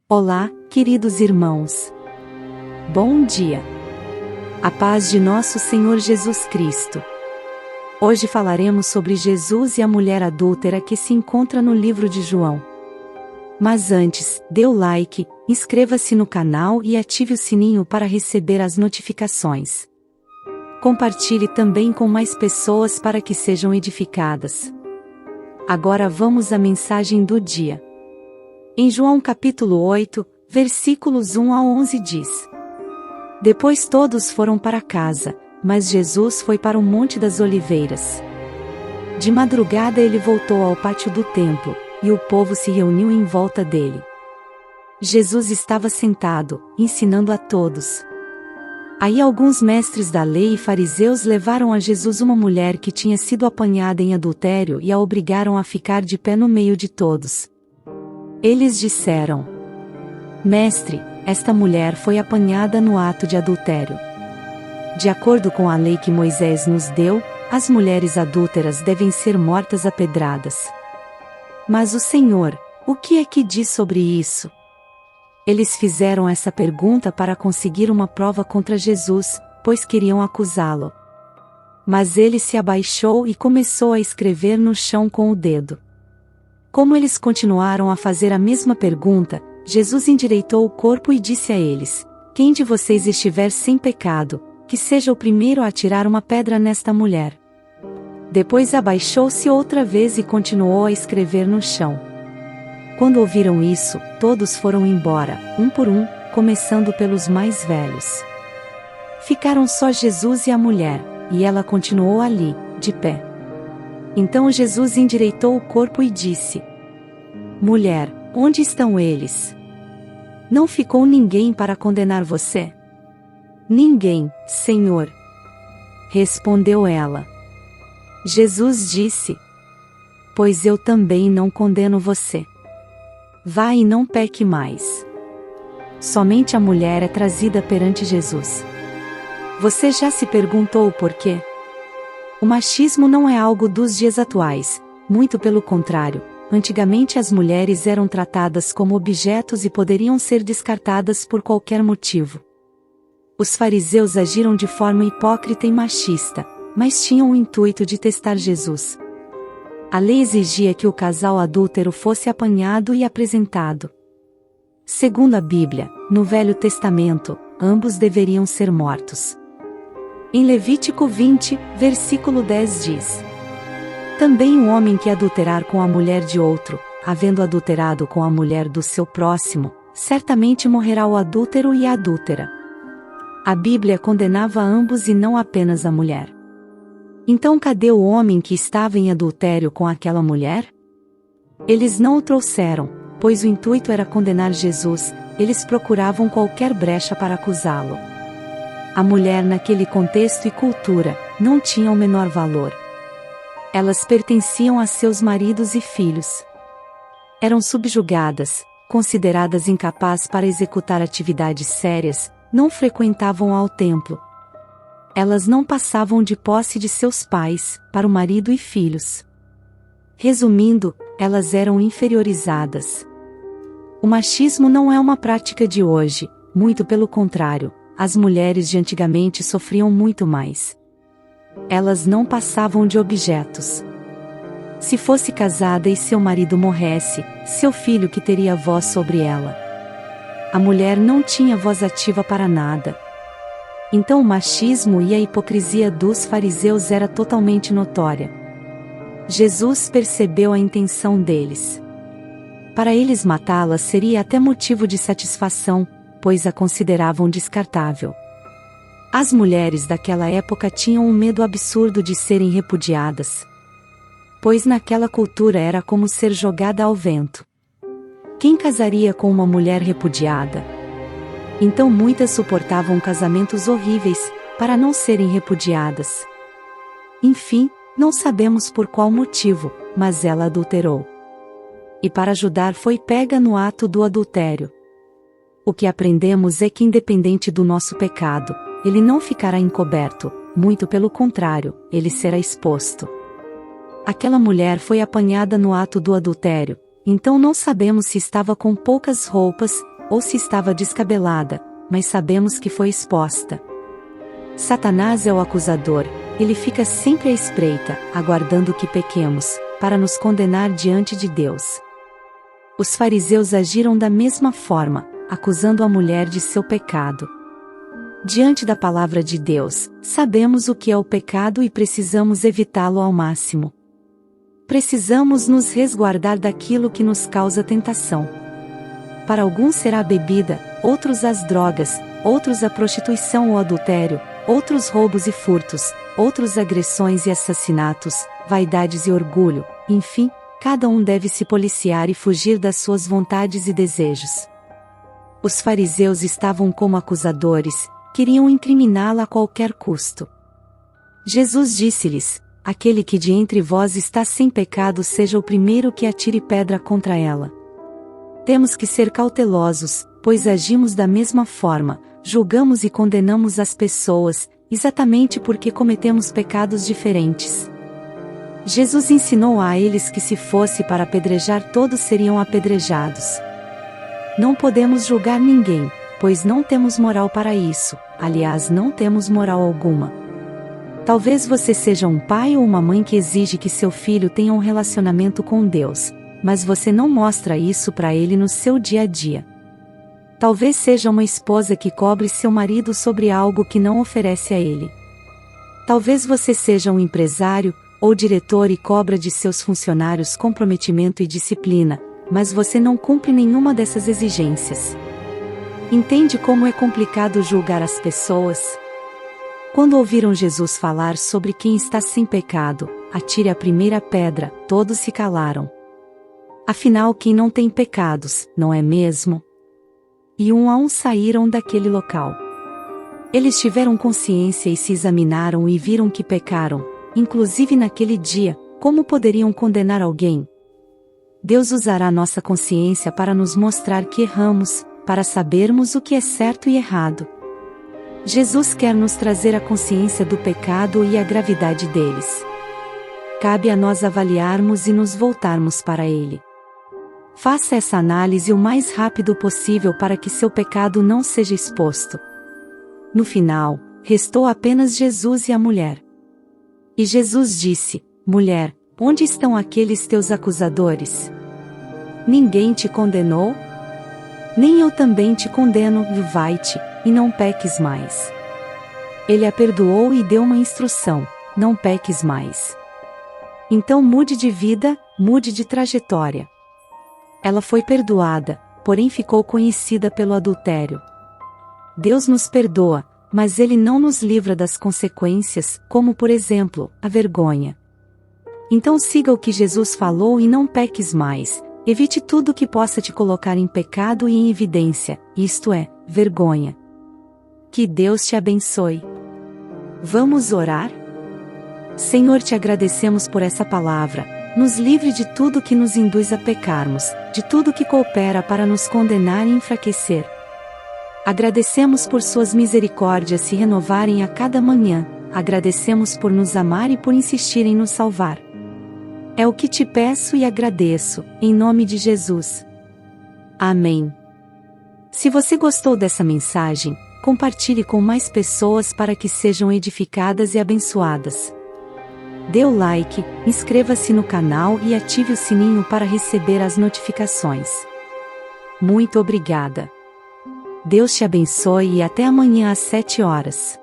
Olá, queridos irmãos. Bom dia. A paz de nosso Senhor Jesus Cristo. Hoje falaremos sobre Jesus e a mulher adúltera que se encontra no livro de João. Mas antes, dê o like, inscreva-se no canal e ative o sininho para receber as notificações. Compartilhe também com mais pessoas para que sejam edificadas. Agora vamos à mensagem do dia. Em João capítulo 8, versículos 1 a 11 diz: Depois todos foram para casa, mas Jesus foi para o Monte das Oliveiras. De madrugada ele voltou ao pátio do templo, e o povo se reuniu em volta dele. Jesus estava sentado, ensinando a todos. Aí alguns mestres da lei e fariseus levaram a Jesus uma mulher que tinha sido apanhada em adultério e a obrigaram a ficar de pé no meio de todos. Eles disseram: Mestre, esta mulher foi apanhada no ato de adultério. De acordo com a lei que Moisés nos deu, as mulheres adúlteras devem ser mortas a pedradas. Mas o Senhor, o que é que diz sobre isso? Eles fizeram essa pergunta para conseguir uma prova contra Jesus, pois queriam acusá-lo. Mas ele se abaixou e começou a escrever no chão com o dedo. Como eles continuaram a fazer a mesma pergunta, Jesus endireitou o corpo e disse a eles: Quem de vocês estiver sem pecado, que seja o primeiro a atirar uma pedra nesta mulher. Depois abaixou-se outra vez e continuou a escrever no chão. Quando ouviram isso, todos foram embora, um por um, começando pelos mais velhos. Ficaram só Jesus e a mulher, e ela continuou ali, de pé. Então Jesus endireitou o corpo e disse: Mulher, onde estão eles? Não ficou ninguém para condenar você? Ninguém, Senhor. Respondeu ela. Jesus disse: Pois eu também não condeno você. Vá e não peque mais. Somente a mulher é trazida perante Jesus. Você já se perguntou o porquê? O machismo não é algo dos dias atuais, muito pelo contrário. Antigamente as mulheres eram tratadas como objetos e poderiam ser descartadas por qualquer motivo. Os fariseus agiram de forma hipócrita e machista, mas tinham o intuito de testar Jesus. A lei exigia que o casal adúltero fosse apanhado e apresentado. Segundo a Bíblia, no Velho Testamento, ambos deveriam ser mortos. Em Levítico 20, versículo 10 diz: Também o homem que adulterar com a mulher de outro, havendo adulterado com a mulher do seu próximo, certamente morrerá o adúltero e a adúltera. A Bíblia condenava ambos e não apenas a mulher. Então cadê o homem que estava em adultério com aquela mulher? Eles não o trouxeram, pois o intuito era condenar Jesus, eles procuravam qualquer brecha para acusá-lo. A mulher naquele contexto e cultura, não tinha o menor valor. Elas pertenciam a seus maridos e filhos. Eram subjugadas, consideradas incapazes para executar atividades sérias, não frequentavam ao templo. Elas não passavam de posse de seus pais, para o marido e filhos. Resumindo, elas eram inferiorizadas. O machismo não é uma prática de hoje, muito pelo contrário, as mulheres de antigamente sofriam muito mais. Elas não passavam de objetos. Se fosse casada e seu marido morresse, seu filho que teria voz sobre ela. A mulher não tinha voz ativa para nada. Então o machismo e a hipocrisia dos fariseus era totalmente notória. Jesus percebeu a intenção deles. Para eles matá-la seria até motivo de satisfação, pois a consideravam descartável. As mulheres daquela época tinham um medo absurdo de serem repudiadas. Pois naquela cultura era como ser jogada ao vento. Quem casaria com uma mulher repudiada? Então muitas suportavam casamentos horríveis, para não serem repudiadas. Enfim, não sabemos por qual motivo, mas ela adulterou. E para ajudar foi pega no ato do adultério. O que aprendemos é que independente do nosso pecado, ele não ficará encoberto, muito pelo contrário, ele será exposto. Aquela mulher foi apanhada no ato do adultério, então não sabemos se estava com poucas roupas, ou se estava descabelada, mas sabemos que foi exposta. Satanás é o acusador, ele fica sempre à espreita, aguardando que pequemos, para nos condenar diante de Deus. Os fariseus agiram da mesma forma, acusando a mulher de seu pecado. Diante da palavra de Deus, sabemos o que é o pecado e precisamos evitá-lo ao máximo. Precisamos nos resguardar daquilo que nos causa tentação. Para alguns será a bebida, outros as drogas, outros a prostituição ou adultério, outros roubos e furtos, outros agressões e assassinatos, vaidades e orgulho, enfim, cada um deve se policiar e fugir das suas vontades e desejos. Os fariseus estavam como acusadores, queriam incriminá-la a qualquer custo. Jesus disse-lhes: aquele que de entre vós está sem pecado seja o primeiro que atire pedra contra ela. Temos que ser cautelosos, pois agimos da mesma forma, julgamos e condenamos as pessoas, exatamente porque cometemos pecados diferentes. Jesus ensinou a eles que se fosse para apedrejar todos seriam apedrejados. Não podemos julgar ninguém, pois não temos moral para isso, aliás não temos moral alguma. Talvez você seja um pai ou uma mãe que exige que seu filho tenha um relacionamento com Deus, mas você não mostra isso para ele no seu dia a dia. Talvez seja uma esposa que cobre seu marido sobre algo que não oferece a ele. Talvez você seja um empresário, ou diretor e cobra de seus funcionários comprometimento e disciplina, mas você não cumpre nenhuma dessas exigências. Entende como é complicado julgar as pessoas? Quando ouviram Jesus falar sobre quem está sem pecado, atire a primeira pedra, todos se calaram. Afinal, quem não tem pecados, não é mesmo? E um a um saíram daquele local. Eles tiveram consciência e se examinaram e viram que pecaram, inclusive naquele dia. Como poderiam condenar alguém? Deus usará nossa consciência para nos mostrar que erramos, para sabermos o que é certo e errado. Jesus quer nos trazer a consciência do pecado e a gravidade deles. Cabe a nós avaliarmos e nos voltarmos para Ele. Faça essa análise o mais rápido possível para que seu pecado não seja exposto. No final, restou apenas Jesus e a mulher. E Jesus disse: mulher, onde estão aqueles teus acusadores? Ninguém te condenou? Nem eu também te condeno, vai-te, e não peques mais. Ele a perdoou e deu uma instrução: não peques mais. Então mude de vida, mude de trajetória. Ela foi perdoada, porém ficou conhecida pelo adultério. Deus nos perdoa, mas Ele não nos livra das consequências, como por exemplo, a vergonha. Então siga o que Jesus falou e não peques mais, evite tudo que possa te colocar em pecado e em evidência, isto é, vergonha. Que Deus te abençoe. Vamos orar? Senhor, te agradecemos por essa palavra. Nos livre de tudo que nos induz a pecarmos, de tudo que coopera para nos condenar e enfraquecer. Agradecemos por suas misericórdias se renovarem a cada manhã, agradecemos por nos amar e por insistir em nos salvar. É o que te peço e agradeço, em nome de Jesus. Amém. Se você gostou dessa mensagem, compartilhe com mais pessoas para que sejam edificadas e abençoadas. Dê o like, inscreva-se no canal e ative o sininho para receber as notificações. Muito obrigada. Deus te abençoe e até amanhã às 7 horas.